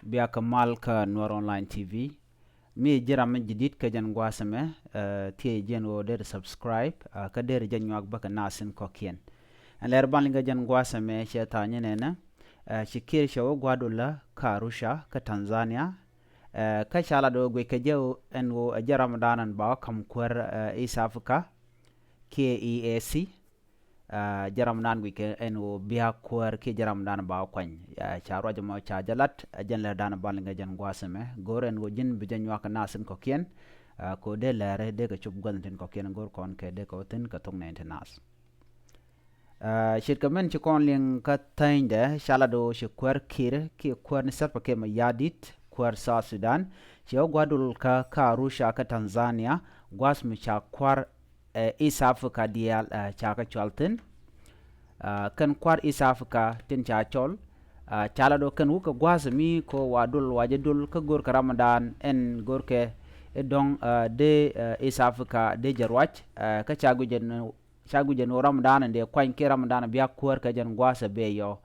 biya kamal ka Nuer online TV mi jiram jidit ka jan gwasame tie jen wo der subscribe ka der jan yak baka nasin kokien an ler banlinga jan gwasame cheta nyenena shikir shawo gwadula ka Arusha ka Tanzania ka shala do gwe ka jew en wo jaram danan ba kam kwar East Africa ke EAC jaram nan gwe ke en wo biya kwar ke jaram dan ba kwany cha rojo mo cha jalat jen le dan banlinga jan gwasame goren wo jin bijan yak nasin kokien ko de lere de ka chup gwantin kokien gor kon ke de ko tin ka thoknath nas shit kamen chikon ling ka tainde shalado shi kwar kir ki kwar ni sarpa ke mayadit kwar sa Sudan shi gwadul ka Arusha ka Tanzania gwas mi cha kwar East Africa dial cha ka chaltin kan kwar East Africa tin cha chol chalado kan wuka gwas mi ko wadul wajadul ka gor ka Ramadan en gor ke dong de East Africa de jarwach ka chagu jen Ramadan de kwan ke Ramadan biya kwar ka jan gwasa be yo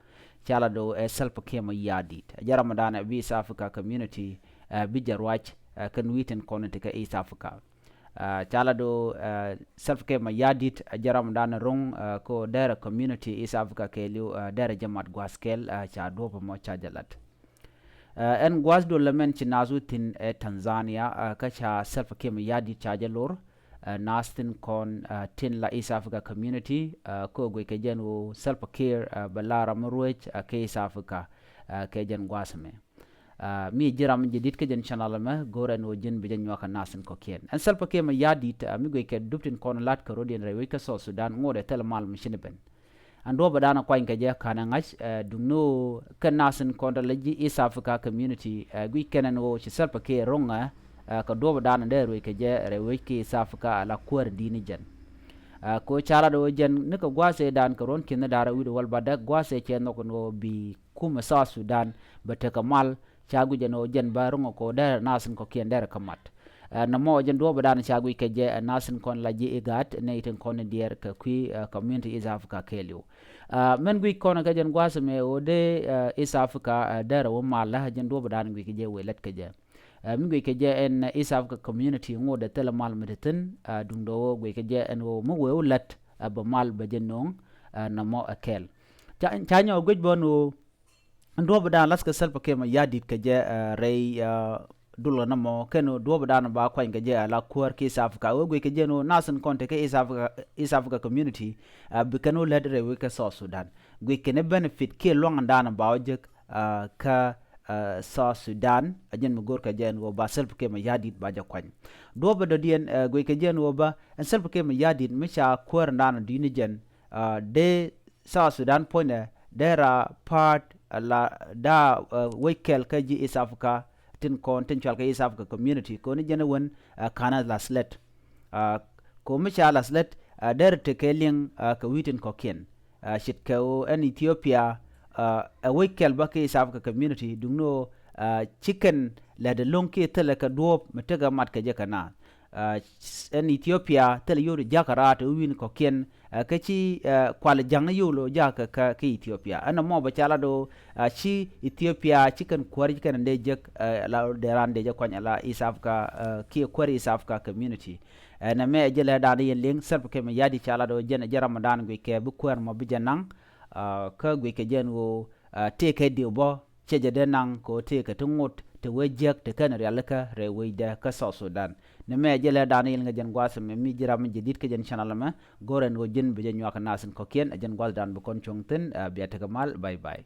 chala do self kema yadit Ramadan bi East Africa community bi jarwach kan witen konete ka East Africa chala do self kema yadit Ramadan rong ko der community East Africa ke liu der jamat gwaskel cha do mo cha jalat en gwas do lemen chinazu tin Tanzania ka cha self kema yadit cha jalor nastin kon tin la East Africa community ko gwe ke jen wo self care balara mruech ke East Africa ke jen gwasme mi jiram jidit ke jen channel ma goren wo jin bi jen waka nasin ko kien en self care ma yadit mi gwe ke duptin kon lat ko rodien rewe ke so Sudan ngode tel mal machine ben ando badana kwa ke je kana ngash dungno ke nasin kon la East Africa community gwe kenen wo self care ronga ka doba dana der we ke je rewe ke Africa ala kwar dini jen ko chala do jen ne ko gwase dan ko ron kin dara wido wal bada gwase ke no ko bi kuma sa Sudan bata kamal chagu jeno jen barongo ko der nasin ko kien der kamat na mo jen doba dana chagu ke je nasin kon la ji igat ne iten kon der ka kui community East Africa kelio men gui kon ka jen gwase me o de East Africa der wo mala jen doba dana gui ke je we let ke je mi gwe ke je en East Africa community ngode tele mal medeten dundo gwe ke je en wo mo we lat ba mal ba jenong na mo akel chanyo gwe bono ndo bada laska selpa ke ma yadit ke je rei dulo na mo keno do bada na ba kwa ke je la kwar ke East Africa wo gwe ke je no nasan konte ke East Africa community bi keno led re we ke so Sudan gwe ke ne benefit ke long ndana ba je ka sa Sudan ajen mugor ka jen wo ba self ke ma yadit ba jakwany do ba do dien gwe ke jen wo ba en self ke ma yadit mi cha kwar ndana dini jen de sa Sudan point dera part la da wekel ka ji East Africa tin kon tin chal ka East Africa community ko ni jen won kana la slet ko mi cha la slet der te keling ka witin ko ken shit ka en Ethiopia a wekel ba ke East Africa community dungno chicken la de lonke tele ka do metega mat ka je kana en Ethiopia tele yoru jakara to win ko ken ka ci kwal jang yulo jaka ka Ethiopia ana mo ba chala do ci Ethiopia chicken kwari kan de jek la de rande je kwanya la East Africa ki kwari East Africa community na me jele da de ling serp ke me yadi chala do jene Ramadan gwe ke bu kwar mo bi janang ka gwe ke jen wo te ke dio bo cheje de nang ko te ke tungut te wejek te kan realaka re wejda ka so Sudan ne me jele danil nga jen gwasa me mi jiram jidit ke jen channel ma goren wo jin be jen waka nasin ko kien jen gwal dan bu kon chongten biata kamal bye bye